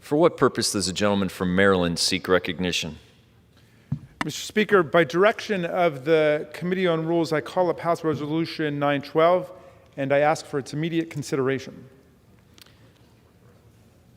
For what purpose does the gentleman from Maryland seek recognition? Mr. Speaker, by direction of the Committee on Rules, I call up House Resolution 912, and I ask for its immediate consideration.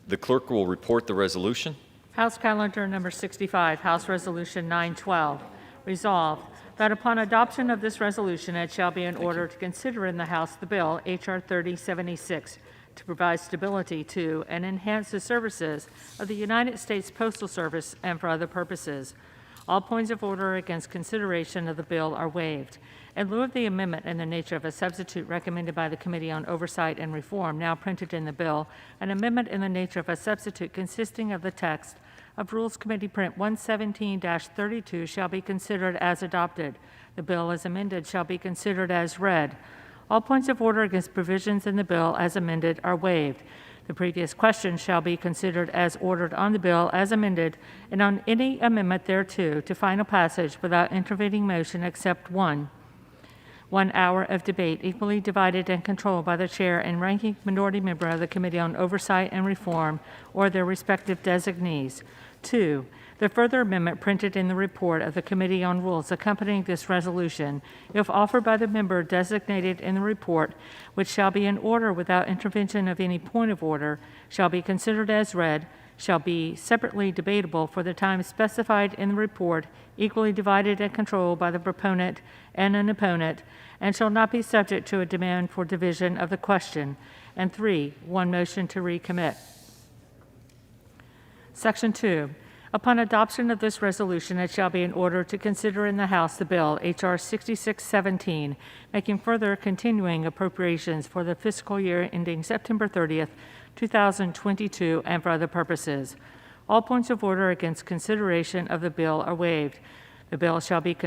The clerk will report the resolution. House Calendar Number 65, House Resolution 912. Resolved that upon adoption of this resolution, it shall be in order to consider in the House the bill, H.R. 3076, to provide stability to and enhance the services of the United States Postal Service and for other purposes. All points of order against consideration of the bill are waived. In lieu of the amendment in the nature of a substitute recommended by the Committee on Oversight and Reform, now printed in the bill, an amendment in the nature of a substitute consisting of the text of Rules Committee Print 117-32 shall be considered as adopted. The bill as amended shall be considered as read. All points of order against provisions in the bill as amended are waived. The previous question shall be considered as ordered on the bill as amended and on any amendment thereto to final passage without intervening motion except one. 1 hour of debate equally divided and controlled by the chair and ranking minority member of the Committee on Oversight and Reform or their respective designees. 2. The further amendment printed in the report of the Committee on Rules accompanying this resolution, if offered by the member designated in the report, which shall be in order without intervention of any point of order, shall be considered as read, shall be separately debatable for the time specified in the report, equally divided and controlled by the proponent and an opponent, and shall not be subject to a demand for division of the question. And 3, one motion to recommit. Section 2. Upon adoption of this resolution, it shall be in order to consider in the House the bill, H.R. 6617, making further continuing appropriations for the fiscal year ending September 30th, 2022, and for other purposes. All points of order against consideration of the bill are waived. The bill shall be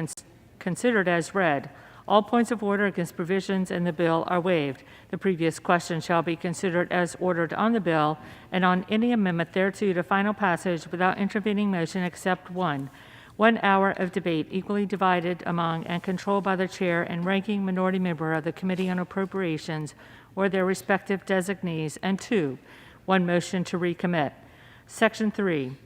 considered as read. All points of order against provisions in the bill are waived. The previous question shall be considered as ordered on the bill and on any amendment thereto to final passage without intervening motion except one. 1 hour of debate equally divided among and controlled by the chair and ranking minority member of the Committee on Appropriations or their respective designees. And 2, one motion to recommit. Section 3.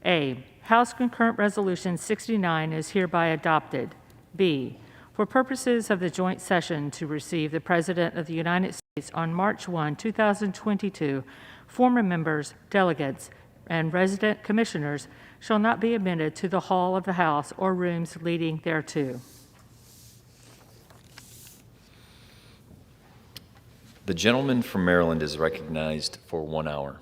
A. House Concurrent Resolution 69 is hereby adopted. B. For purposes of the joint session to receive the President of the United States on March 1, 2022, former members, delegates, and resident commissioners shall not be admitted to the hall of the House or rooms leading thereto. The gentleman from Maryland is recognized for 1 hour.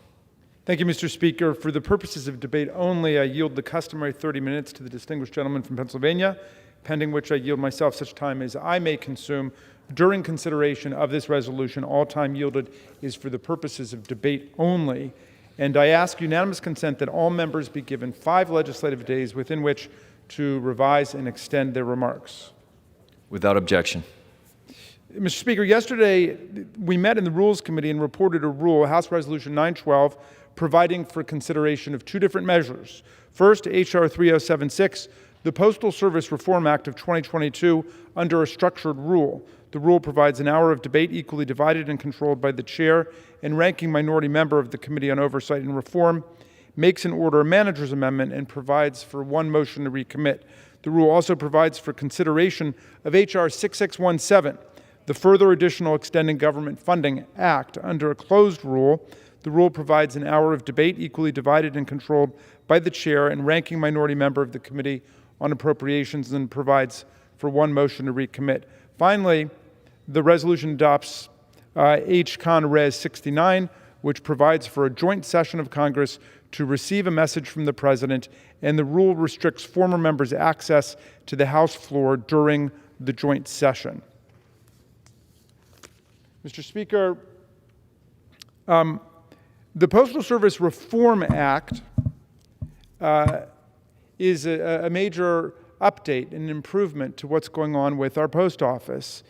Thank you, Mr. Speaker. For the purposes of debate only, I yield the customary 30 minutes to the distinguished gentleman from Pennsylvania, pending which I yield myself such time as I may consume. During consideration of this resolution, all time yielded is for the purposes of debate only. And I ask unanimous consent that all members be given 5 legislative days within which to revise and extend their remarks. Without objection. Mr. Speaker, yesterday we met in the Rules Committee and reported a rule, House Resolution 912, providing for consideration of 2 different measures. First, H.R. 3076, the Postal Service Reform Act of 2022, under a structured rule. The rule provides an hour of debate equally divided and controlled by the chair and ranking minority member of the Committee on Oversight and Reform, makes an order a manager's amendment, and provides for 1 motion to recommit. The rule also provides for consideration of H.R. 6617, the Further Additional Extending Government Funding Act. Under a closed rule, the rule provides an hour of debate equally divided and controlled by the chair and ranking minority member of the Committee on Appropriations, and provides for 1 motion to recommit. Finally, the resolution adopts H.Con. Res. 69, which provides for a joint session of Congress to receive a message from the President, and the rule restricts former members' access to the House floor during the joint session. Mr. Speaker, the Postal Service Reform Act is a major update and improvement to what's going on with our post office.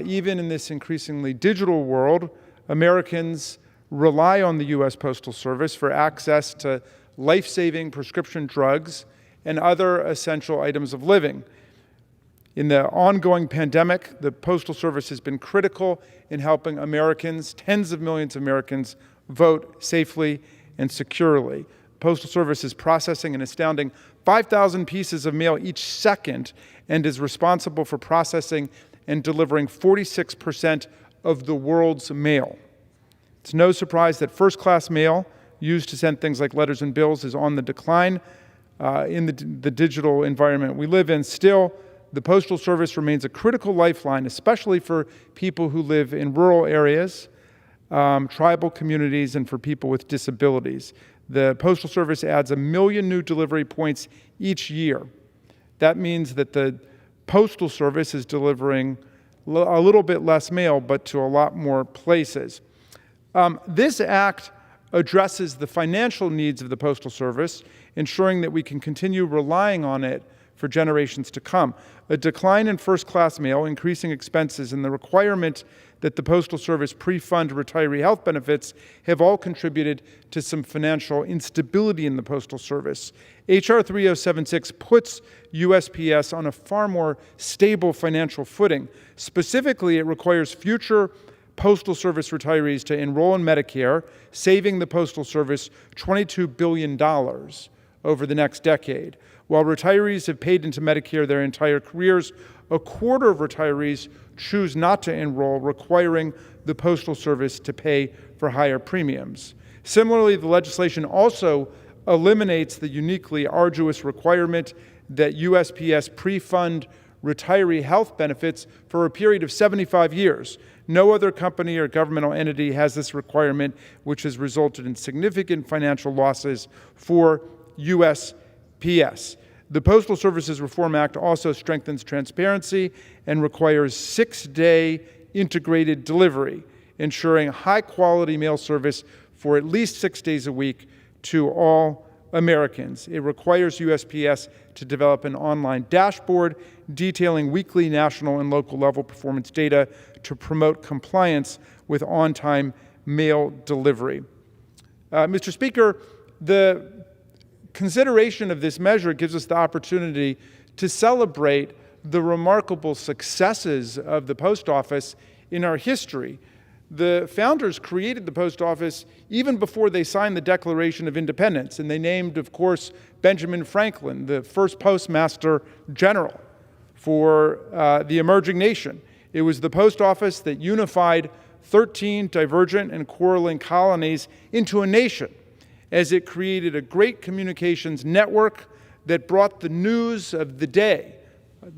Even in this increasingly digital world, Americans rely on the US Postal Service for access to life-saving prescription drugs and other essential items of living. In the ongoing pandemic, the Postal Service has been critical in helping Americans, tens of millions of Americans, vote safely and securely. Postal Service is processing an astounding 5,000 pieces of mail each second and is responsible for processing and delivering 46% of the world's mail. It's no surprise that first-class mail used to send things like letters and bills is on the decline in the digital environment we live in. Still, the Postal Service remains a critical lifeline, especially for people who live in rural areas, tribal communities, and for people with disabilities. The Postal Service adds 1 million new delivery points each year. That means that the Postal Service is delivering a little bit less mail, but to a lot more places. This act addresses the financial needs of the Postal Service, ensuring that we can continue relying on it for generations to come. A decline in first-class mail, increasing expenses, and the requirement that the Postal Service pre-fund retiree health benefits have all contributed to some financial instability in the Postal Service. H.R. 3076 puts USPS on a far more stable financial footing. Specifically, it requires future Postal Service retirees to enroll in Medicare, saving the Postal Service $22 billion over the next decade. While retirees have paid into Medicare their entire careers, a quarter of retirees choose not to enroll, requiring the Postal Service to pay for higher premiums. Similarly, the legislation also eliminates the uniquely arduous requirement that USPS pre-fund retiree health benefits for a period of 75 years. No other company or governmental entity has this requirement, which has resulted in significant financial losses for USPS. The Postal Services Reform Act also strengthens transparency and requires 6-day integrated delivery, ensuring high-quality mail service for at least 6 days a week to all Americans. It requires USPS to develop an online dashboard detailing weekly national and local level performance data to promote compliance with on-time mail delivery. Mr. Speaker, the consideration of this measure gives us the opportunity to celebrate the remarkable successes of the Post Office in our history. The founders created the Post Office even before they signed the Declaration of Independence, and they named, of course, Benjamin Franklin, the first Postmaster General for the emerging nation. It was the Post Office that unified 13 divergent and quarreling colonies into a nation, as it created a great communications network that brought the news of the day,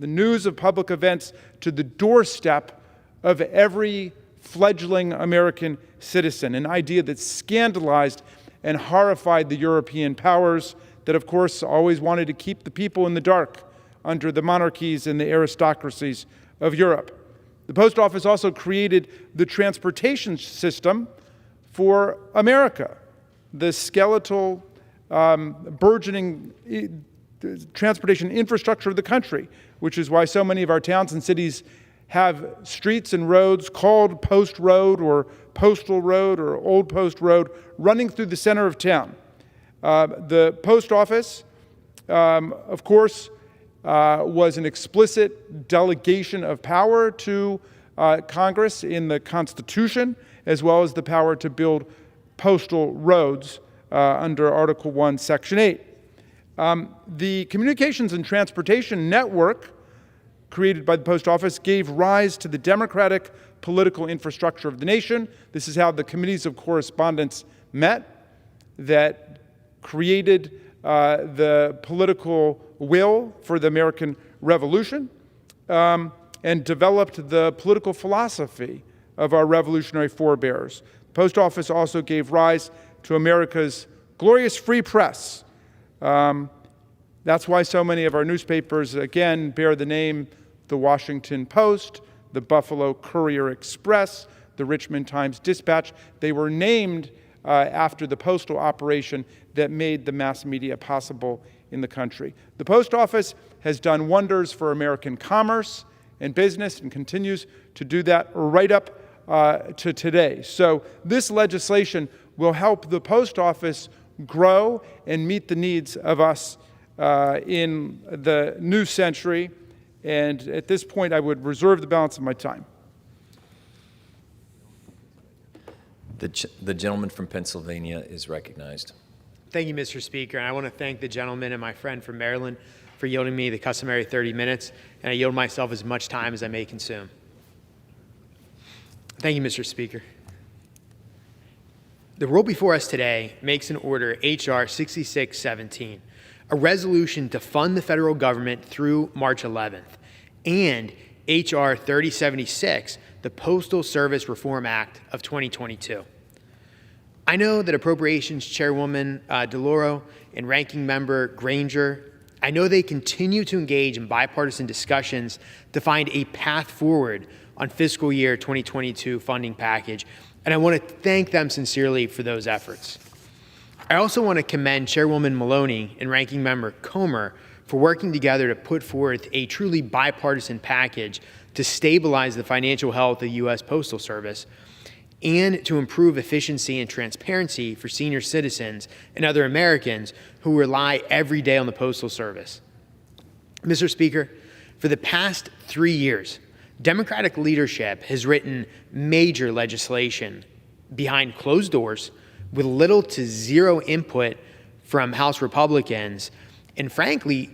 the news of public events, to the doorstep of every fledgling American citizen, an idea that scandalized and horrified the European powers that, of course, always wanted to keep the people in the dark under the monarchies and the aristocracies of Europe. The Post Office also created the transportation system for America, the skeletal, burgeoning transportation infrastructure of the country, which is why so many of our towns and cities have streets and roads called Post Road or Postal Road or Old Post Road running through the center of town. The Post Office, of course, was an explicit delegation of power to Congress in the Constitution, as well as the power to build postal roads under Article 1, Section 8. The Communications and Transportation Network created by the Post Office gave rise to the democratic political infrastructure of the nation. This is how the committees of correspondence met, that created the political will for the American Revolution, and developed the political philosophy of our revolutionary forebears. The Post Office also gave rise to America's glorious free press. That's why so many of our newspapers, again, bear the name the Washington Post, the Buffalo Courier Express, the Richmond Times-Dispatch. They were named after the postal operation that made the mass media possible in the country. The Post Office has done wonders for American commerce and business and continues to do that right up to today. So this legislation will help the Post Office grow and meet the needs of us in the new century. And at this point, I would reserve the balance of my time. The gentleman from Pennsylvania is recognized. Thank you, Mr. Speaker. And I want to thank the gentleman and my friend from Maryland for yielding me the customary 30 minutes, and I yield myself as much time as I may consume. Thank you, Mr. Speaker. The rule before us today makes an order H.R. 6617, a resolution to fund the federal government through March 11th, and H.R. 3076, the Postal Service Reform Act of 2022. I know that Appropriations Chairwoman DeLauro and Ranking Member Granger, I know they continue to engage in bipartisan discussions to find a path forward on fiscal year 2022 funding package, and I want to thank them sincerely for those efforts. I also want to commend Chairwoman Maloney and Ranking Member Comer for working together to put forth a truly bipartisan package to stabilize the financial health of the US Postal Service and to improve efficiency and transparency for senior citizens and other Americans who rely every day on the Postal Service. Mr. Speaker, for the past 3 years, Democratic leadership has written major legislation behind closed doors with little to zero input from House Republicans, and frankly,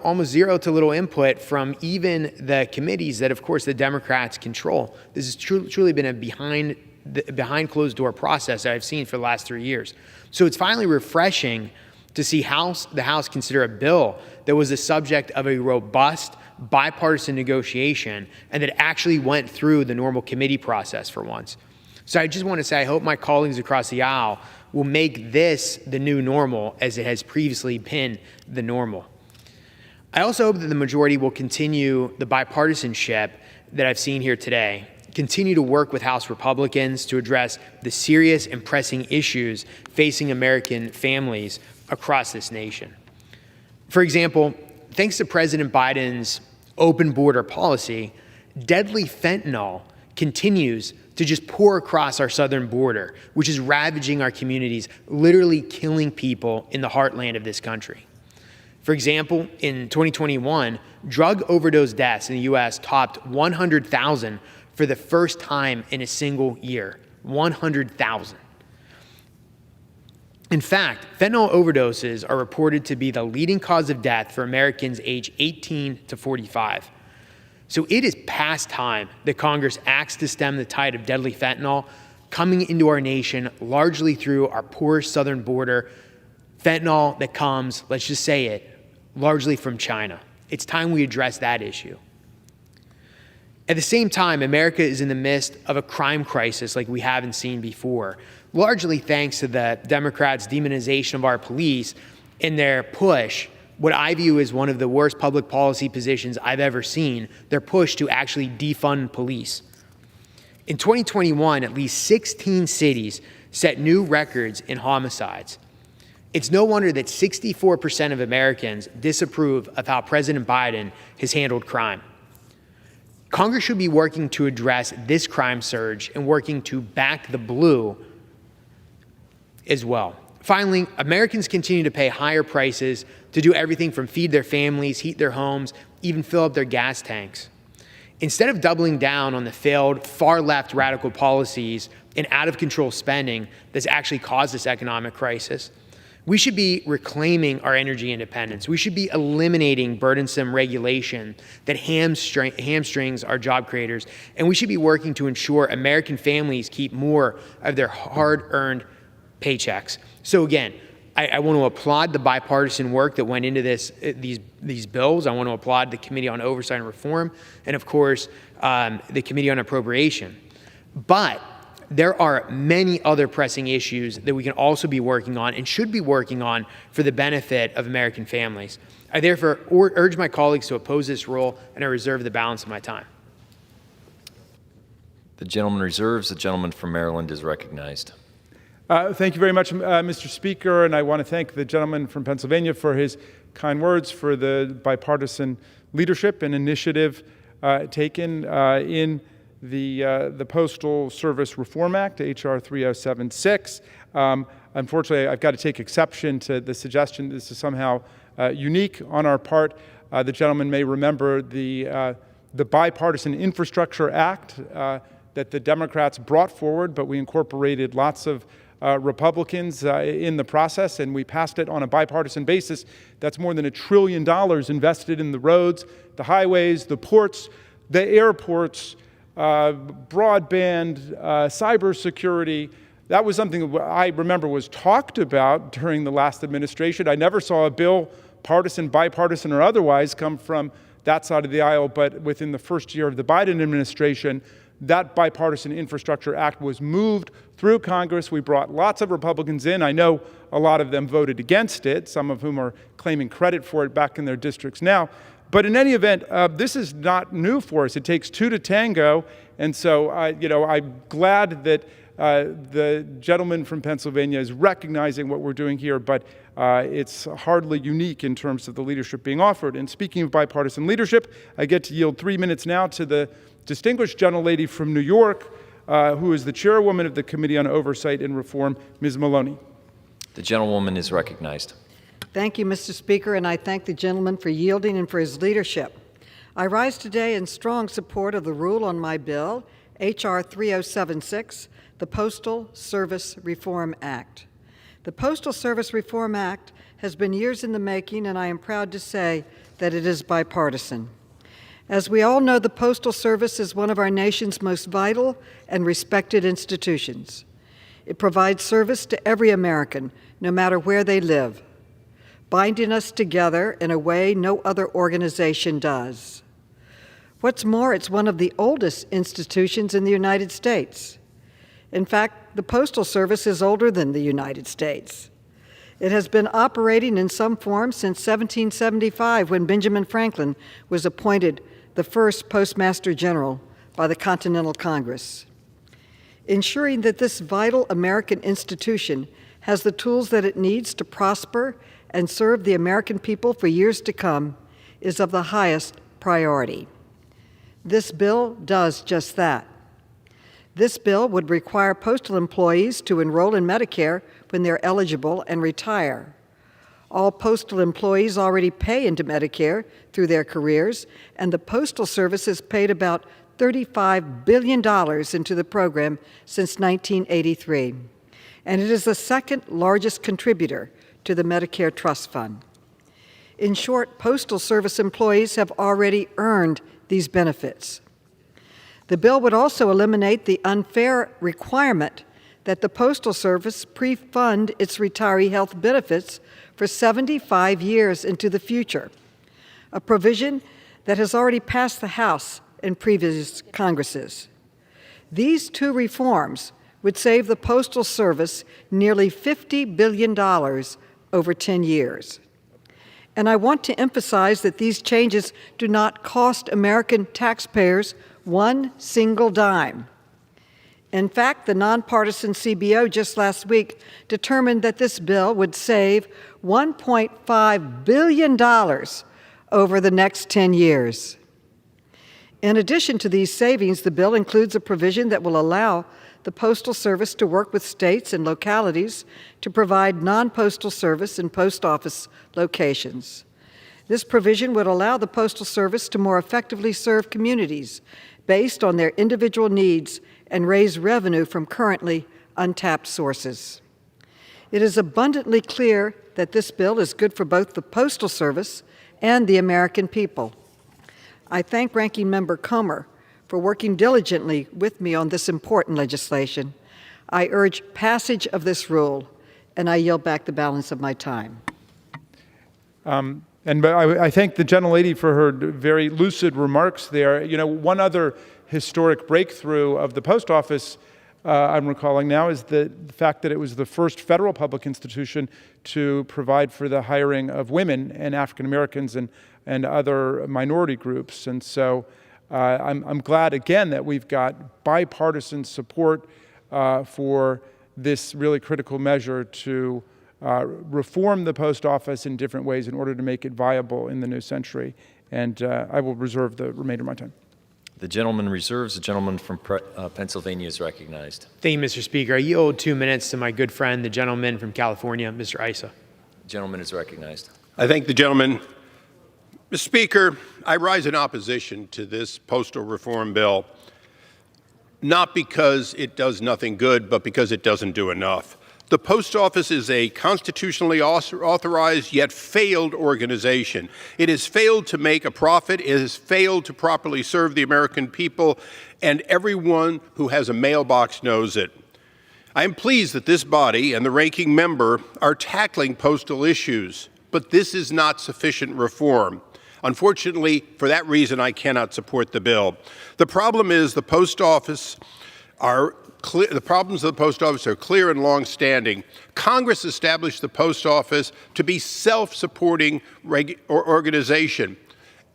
almost zero to little input from even the committees that, of course, the Democrats control. This has truly been a behind closed door process that I've seen for the last 3 years. So it's finally refreshing to see the House consider a bill that was the subject of a robust bipartisan negotiation and that actually went through the normal committee process for once. So I just want to say I hope my colleagues across the aisle will make this the new normal as it has previously been the normal. I also hope that the majority will continue the bipartisanship that I've seen here today, continue to work with House Republicans to address the serious and pressing issues facing American families across this nation. For example, thanks to President Biden's open border policy, deadly fentanyl continues to just pour across our southern border, which is ravaging our communities, literally killing people in the heartland of this country. For example, in 2021, drug overdose deaths in the U.S. topped 100,000 for the first time in a single year. 100,000. In fact, fentanyl overdoses are reported to be the leading cause of death for Americans aged 18 to 45. So it is past time that Congress acts to stem the tide of deadly fentanyl coming into our nation largely through our porous southern border, fentanyl that comes, let's just say it, largely from China. It's time we address that issue. At the same time, America is in the midst of a crime crisis like we haven't seen before, largely thanks to the Democrats' demonization of our police and their push, what I view as one of the worst public policy positions I've ever seen, their push to actually defund police. In 2021, at least 16 cities set new records in homicides. It's no wonder that 64% of Americans disapprove of how President Biden has handled crime. Congress should be working to address this crime surge and working to back the blue as well. Finally, Americans continue to pay higher prices to do everything from feed their families, heat their homes, even fill up their gas tanks. Instead of doubling down on the failed far-left radical policies and out-of-control spending that's actually caused this economic crisis, we should be reclaiming our energy independence. We should be eliminating burdensome regulation that hamstrings our job creators, and we should be working to ensure American families keep more of their hard-earned paychecks. So again, I want to applaud the bipartisan work that went into these bills. I want to applaud the Committee on Oversight and Reform, and of course, the Committee on Appropriation. But there are many other pressing issues that we can also be working on and should be working on for the benefit of American families. I therefore urge my colleagues to oppose this rule, and I reserve the balance of my time. The gentleman reserves. The gentleman from Maryland is recognized. Thank you very much, Mr. Speaker, and I want to thank the gentleman from Pennsylvania for his kind words, for the bipartisan leadership and initiative taken in the Postal Service Reform Act, H.R. 3076. Unfortunately, I've got to take exception to the suggestion this is somehow unique on our part. The gentleman may remember the Bipartisan Infrastructure Act that that the Democrats brought forward, but we incorporated lots of Republicans in the process, and we passed it on a bipartisan basis. That's more than $1 trillion invested in the roads, the highways, the ports, the airports, broadband, cybersecurity. That was something that I remember was talked about during the last administration. I never saw a bill, partisan, bipartisan, or otherwise, come from that side of the aisle, but within the first year of the Biden administration, that bipartisan infrastructure act was moved through Congress. We brought lots of Republicans in. I know a lot of them voted against it, some of whom are claiming credit for it back in their districts now. But in any event, this is not new for us. It takes two to tango. And so, I'm glad that the gentleman from Pennsylvania is recognizing what we're doing here, but it's hardly unique in terms of the leadership being offered. And speaking of bipartisan leadership, I get to yield 3 minutes now to the distinguished gentlelady from New York, who is the chairwoman of the Committee on Oversight and Reform, Ms. Maloney. The gentlewoman is recognized. Thank you, Mr. Speaker, and I thank the gentleman for yielding and for his leadership. I rise today in strong support of the rule on my bill, H.R. 3076, the Postal Service Reform Act. The Postal Service Reform Act has been years in the making, and I am proud to say that it is bipartisan. As we all know, the Postal Service is one of our nation's most vital and respected institutions. It provides service to every American, no matter where they live, binding us together in a way no other organization does. What's more, it's one of the oldest institutions in the United States. In fact, the Postal Service is older than the United States. It has been operating in some form since 1775, when Benjamin Franklin was appointed the first Postmaster General by the Continental Congress. Ensuring that this vital American institution has the tools that it needs to prosper and serve the American people for years to come is of the highest priority. This bill does just that. This bill would require postal employees to enroll in Medicare when they're eligible and retire. All postal employees already pay into Medicare through their careers, and the Postal Service has paid about $35 billion into the program since 1983. And it is the second largest contributor to the Medicare Trust Fund. In short, Postal Service employees have already earned these benefits. The bill would also eliminate the unfair requirement that the Postal Service pre-fund its retiree health benefits for 75 years into the future, a provision that has already passed the House in previous Congresses. These two reforms would save the Postal Service nearly $50 billion over 10 years. And I want to emphasize that these changes do not cost American taxpayers one single dime. In fact, the nonpartisan CBO just last week determined that this bill would save $1.5 billion over the next 10 years. In addition to these savings, the bill includes a provision that will allow the Postal Service to work with states and localities to provide non-postal service in post office locations. This provision would allow the Postal Service to more effectively serve communities based on their individual needs and raise revenue from currently untapped sources. It is abundantly clear that this bill is good for both the Postal Service and the American people. I thank Ranking Member Comer for working diligently with me on this important legislation. I urge passage of this rule, and I yield back the balance of my time. I thank the gentlelady for her very lucid remarks there. You know, one other historic breakthrough of the post office I'm recalling now is the fact that it was the first federal public institution to provide for the hiring of women and African Americans and other minority groups. And so I'm glad, again, that we've got bipartisan support for this really critical measure to reform the post office in different ways in order to make it viable in the new century. And I will reserve the remainder of my time. The gentleman reserves. The gentleman from Pennsylvania is recognized. Thank you, Mr. Speaker. I yield 2 minutes to my good friend, the gentleman from California, Mr. ISSA. The gentleman is recognized. I thank the gentleman. Mr. Speaker, I rise in opposition to this postal reform bill. not because it does nothing good, but because it doesn't do enough. The Post Office is a constitutionally authorized yet failed organization. It has failed to make a profit. It has failed to properly serve the American people, and everyone who has a mailbox knows it. I am pleased that this body and the ranking member are tackling postal issues, but this is not sufficient reform. Unfortunately, for that reason, I cannot support the bill. The problem is the Post Office the problems of the Post Office are clear and long-standing. Congress established the Post Office to be self-supporting organization.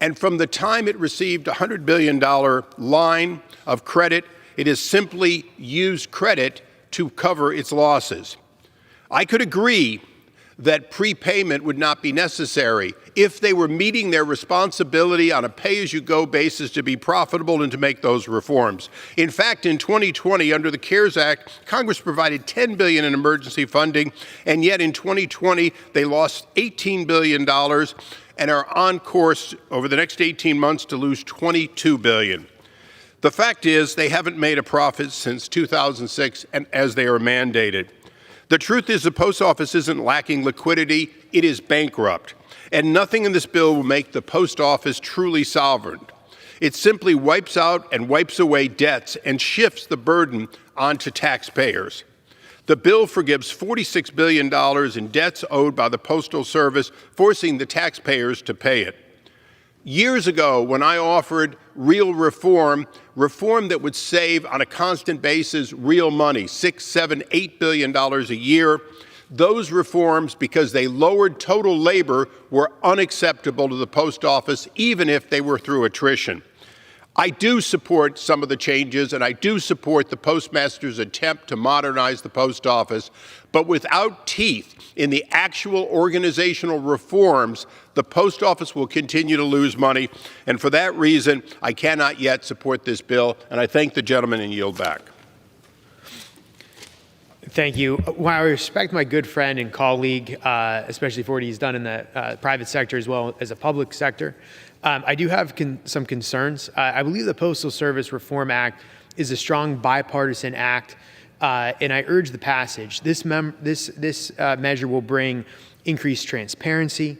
And from the time it received a $100 billion line of credit, it has simply used credit to cover its losses. I could agree that prepayment would not be necessary if they were meeting their responsibility on a pay-as-you-go basis to be profitable and to make those reforms. In fact, in 2020, under the CARES Act, Congress provided $10 billion in emergency funding, and yet in 2020, they lost $18 billion and are on course over the next 18 months to lose $22 billion. The fact is, they haven't made a profit since 2006, and as they are mandated. The truth is the Post Office isn't lacking liquidity, it is bankrupt. And nothing in this bill will make the Post Office truly sovereign. It simply wipes out and wipes away debts and shifts the burden onto taxpayers. The bill forgives $46 billion in debts owed by the Postal Service, forcing the taxpayers to pay it. Years ago, when I offered real reform that would save on a constant basis real money, $6, $7, $8 billion a year, those reforms, because they lowered total labor, were unacceptable to the Post Office, even if they were through attrition. I do support some of the changes, and I do support the Postmaster's attempt to modernize the Post Office, but without teeth in the actual organizational reforms, the Post Office will continue to lose money, and for that reason, I cannot yet support this bill, and I thank the gentleman and yield back. Thank you. While I respect my good friend and colleague, especially for what he's done in the private sector as well as a public sector, I do have some concerns. I believe the Postal Service Reform Act is a strong bipartisan act, and I urge the passage. This measure will bring increased transparency.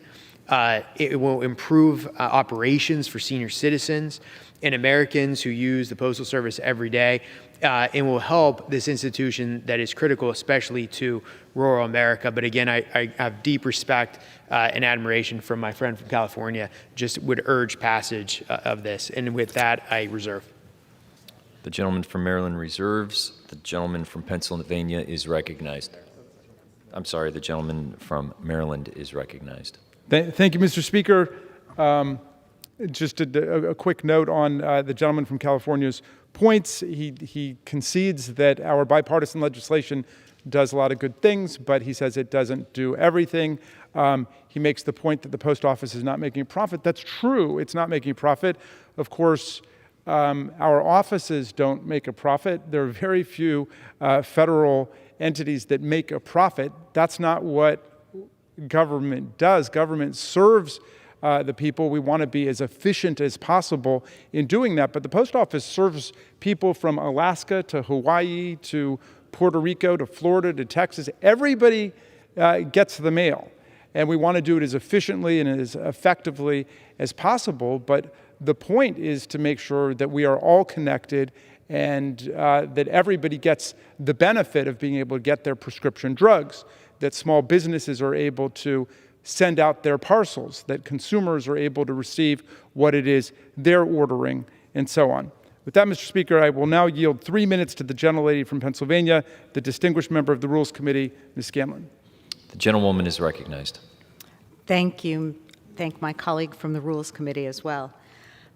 It will improve operations for senior citizens and Americans who use the Postal Service every day, and will help this institution that is critical, especially to rural America. But again, I have deep respect and admiration from my friend from California. Just would urge passage of this. And with that, I reserve. The gentleman from Maryland reserves. The gentleman from Pennsylvania is recognized. I'm sorry, the gentleman from Maryland is recognized. Thank you, Mr. Speaker. Just a quick note on the gentleman from California's points. He concedes that our bipartisan legislation does a lot of good things, but he says it doesn't do everything. He makes the point that the Post Office is not making a profit. That's true. It's not making a profit. Of course, our offices don't make a profit. There are very few federal entities that make a profit. That's not what government does. Government serves the people. We want to be as efficient as possible in doing that. But the Post Office serves people from Alaska to Hawaii to Puerto Rico to Florida to Texas. Everybody gets the mail. And we want to do it as efficiently and as effectively as possible. But the point is to make sure that we are all connected and that everybody gets the benefit of being able to get their prescription drugs, that small businesses are able to send out their parcels, that consumers are able to receive what it is they're ordering, and so on. With that, Mr. Speaker, I will now yield 3 minutes to the gentlelady from Pennsylvania, the distinguished member of the Rules Committee, Ms. Scanlon. The gentlewoman is recognized. Thank you. Thank my colleague from the Rules Committee as well.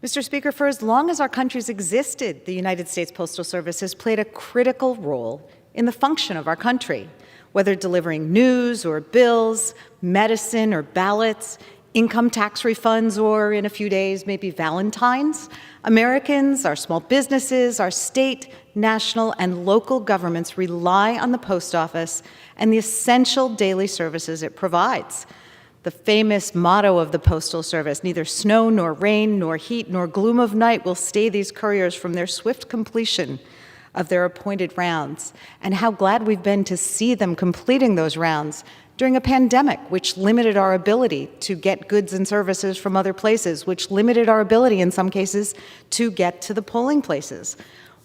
Mr. Speaker, for as long as our country's existed, the United States Postal Service has played a critical role in the function of our country, whether delivering news or bills, medicine or ballots, income tax refunds, or in a few days, maybe Valentine's. Americans, our small businesses, our state, national, and local governments rely on the Post Office and the essential daily services it provides. The famous motto of the Postal Service, neither snow nor rain nor heat nor gloom of night will stay these couriers from their swift completion of their appointed rounds, and how glad we've been to see them completing those rounds during a pandemic, which limited our ability to get goods and services from other places, which limited our ability, in some cases, to get to the polling places.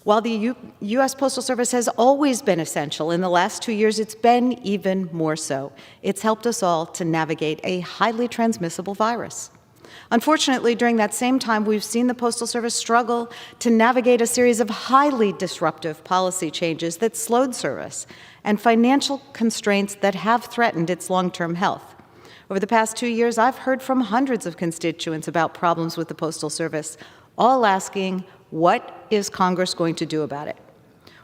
While the US Postal Service has always been essential, in the last 2 years it's been even more so. It's helped us all to navigate a highly transmissible virus. Unfortunately, during that same time, we've seen the Postal Service struggle to navigate a series of highly disruptive policy changes that slowed service and financial constraints that have threatened its long-term health. Over the past 2 years, I've heard from hundreds of constituents about problems with the Postal Service, all asking, what is Congress going to do about it?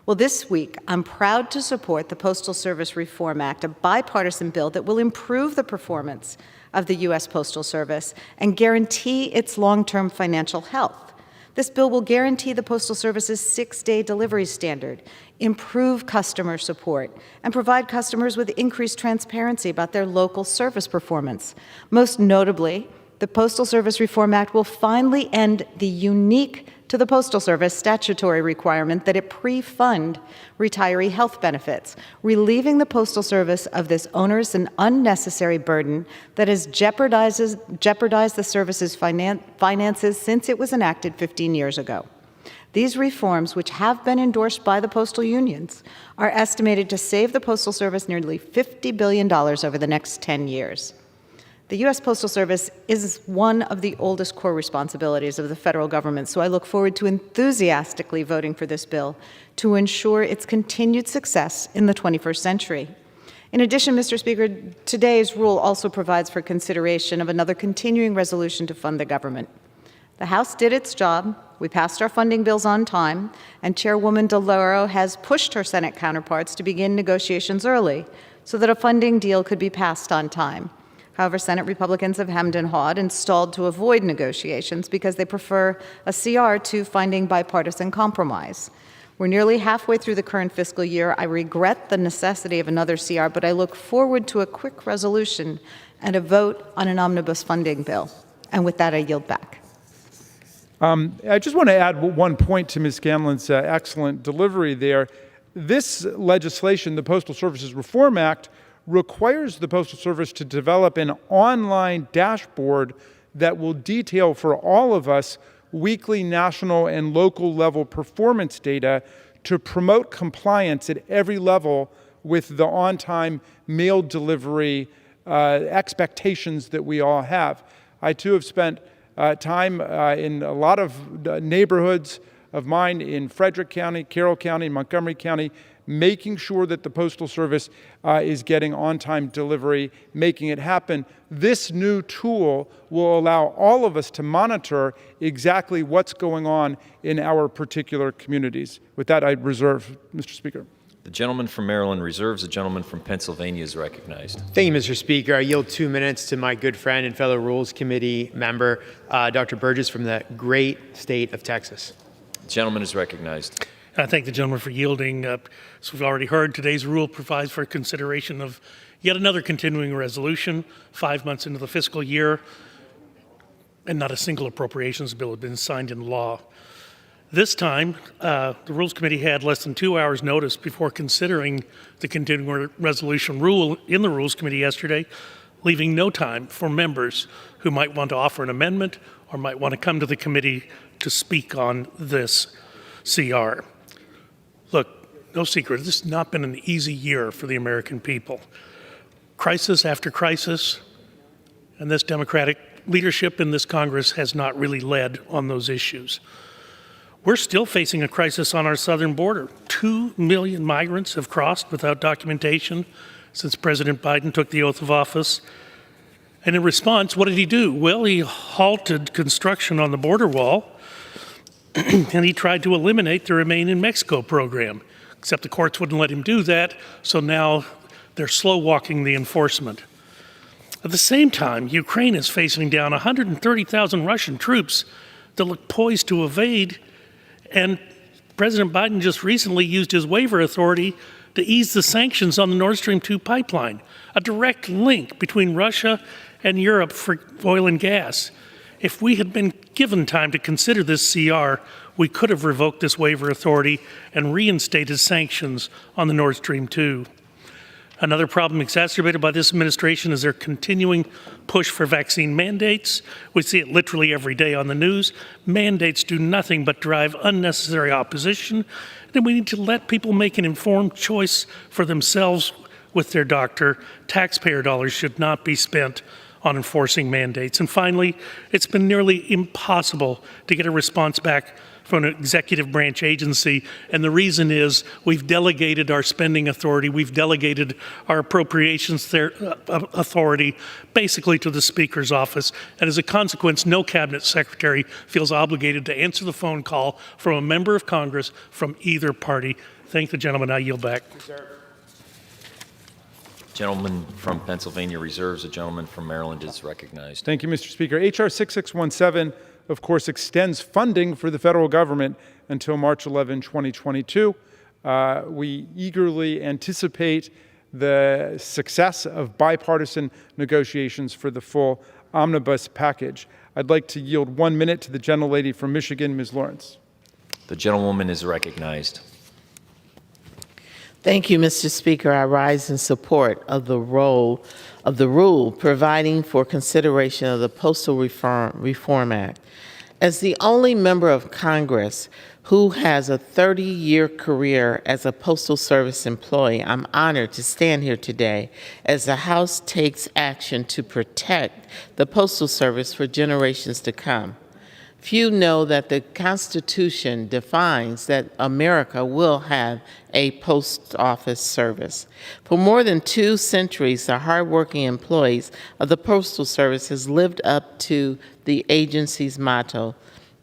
Well, this week, I'm proud to support the Postal Service Reform Act, a bipartisan bill that will improve the performance of the U.S. Postal Service and guarantee its long-term financial health. This bill will guarantee the Postal Service's 6-day delivery standard, improve customer support, and provide customers with increased transparency about their local service performance. Most notably, the Postal Service Reform Act will finally end the unique to the Postal Service statutory requirement that it pre-fund retiree health benefits, relieving the Postal Service of this onerous and unnecessary burden that has jeopardized the service's finances since it was enacted 15 years ago. These reforms, which have been endorsed by the postal unions, are estimated to save the Postal Service nearly $50 billion over the next 10 years. The U.S. Postal Service is one of the oldest core responsibilities of the federal government, so I look forward to enthusiastically voting for this bill to ensure its continued success in the 21st century. In addition, Mr. Speaker, today's rule also provides for consideration of another continuing resolution to fund the government. The House did its job. We passed our funding bills on time, and Chairwoman DeLauro has pushed her Senate counterparts to begin negotiations early so that a funding deal could be passed on time. However, Senate Republicans have hemmed and hawed and stalled to avoid negotiations because they prefer a CR to finding bipartisan compromise. We're nearly halfway through the current fiscal year. I regret the necessity of another CR, but I look forward to a quick resolution and a vote on an omnibus funding bill. And with that, I yield back. I just want to add one point to Ms. Scanlon's excellent delivery there. This legislation, the Postal Services Reform Act, requires the Postal Service to develop an online dashboard that will detail for all of us weekly national and local level performance data to promote compliance at every level with the on-time mail delivery expectations that we all have. I too have spent time in a lot of neighborhoods of mine in Frederick County, Carroll County, Montgomery County, making sure that the Postal Service is getting on-time delivery, making it happen. This new tool will allow all of us to monitor exactly what's going on in our particular communities. With that, I reserve, Mr. Speaker. The gentleman from Maryland reserves. The gentleman from Pennsylvania is recognized. Thank you, Mr. Speaker. I yield 2 minutes to my good friend and fellow Rules Committee member, Dr. Burgess from the great state of Texas. The gentleman is recognized. I thank the gentleman for yielding. As we've already heard, today's rule provides for consideration of yet another continuing resolution 5 months into the fiscal year, and not a single appropriations bill had been signed into law. This time, the Rules Committee had less than 2 hours' notice before considering the continuing resolution rule in the Rules Committee yesterday, leaving no time for members who might want to offer an amendment or might want to come to the committee to speak on this CR. Look, no secret, this has not been an easy year for the American people. Crisis after crisis, and this Democratic leadership in this Congress has not really led on those issues. We're still facing a crisis on our southern border. 2 million migrants have crossed without documentation since President Biden took the oath of office. And in response, what did he do? Well, he halted construction on the border wall, and he tried to eliminate the Remain in Mexico program, except the courts wouldn't let him do that, so now they're slow-walking the enforcement. At the same time, Ukraine is facing down 130,000 Russian troops that look poised to evade, and President Biden just recently used his waiver authority to ease the sanctions on the Nord Stream 2 pipeline, a direct link between Russia and Europe for oil and gas. If we had been given time to consider this CR, we could have revoked this waiver authority and reinstated sanctions on the Nord Stream 2. Another problem exacerbated by this administration is their continuing push for vaccine mandates. We see it literally every day on the news. Mandates do nothing but drive unnecessary opposition. Then we need to let people make an informed choice for themselves with their doctor. Taxpayer dollars should not be spent on enforcing mandates. And finally, it's been nearly impossible to get a response back from an executive branch agency, and the reason is we've delegated our spending authority, we've delegated our appropriations authority basically to the Speaker's office, and as a consequence, no cabinet secretary feels obligated to answer the phone call from a member of Congress from either party. Thank the gentleman. I yield back. Gentleman from Pennsylvania reserves. The gentleman from Maryland is recognized. Thank you, Mr. Speaker. H.R. 6617, of course, extends funding for the federal government until March 11, 2022. We eagerly anticipate the success of bipartisan negotiations for the full omnibus package. I'd like to yield 1 minute to the gentlelady from Michigan, Ms. Lawrence. The gentlewoman is recognized. Thank you, Mr. Speaker. I rise in support of the rule providing for consideration of the Postal Reform Act. As the only member of Congress who has a 30-year career as a Postal Service employee, I'm honored to stand here today as the House takes action to protect the Postal Service for generations to come. Few know that the Constitution defines that America will have a post office service. For more than 2 centuries, the hardworking employees of the Postal Service has lived up to the agency's motto,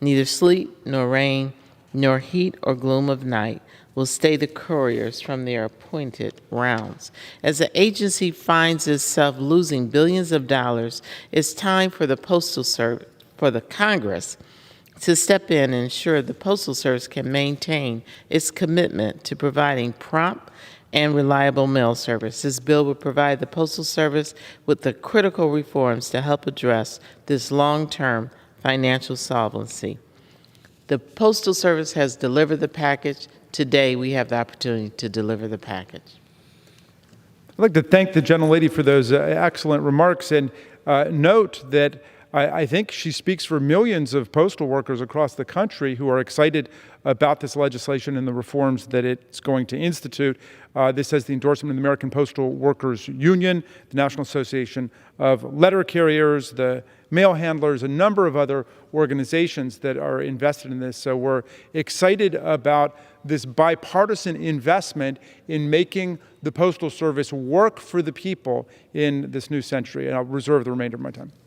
neither sleet nor rain, nor heat or gloom of night will stay the couriers from their appointed rounds. As the agency finds itself losing billions of dollars, it's time for the Postal Service, for the Congress, to step in and ensure the Postal Service can maintain its commitment to providing prompt and reliable mail service. This bill would provide the Postal Service with the critical reforms to help address this long-term financial solvency. The Postal Service has delivered the package. Today, we have the opportunity to deliver the package. I'd like to thank the gentlelady for those excellent remarks and note that I think she speaks for millions of postal workers across the country who are excited about this legislation and the reforms that it's going to institute. This has the endorsement of the American Postal Workers Union, the National Association of Letter Carriers, the mail handlers, a number of other organizations that are invested in this. So we're excited about this bipartisan investment in making the Postal Service work for the people in this new century. And I'll reserve the remainder of my time.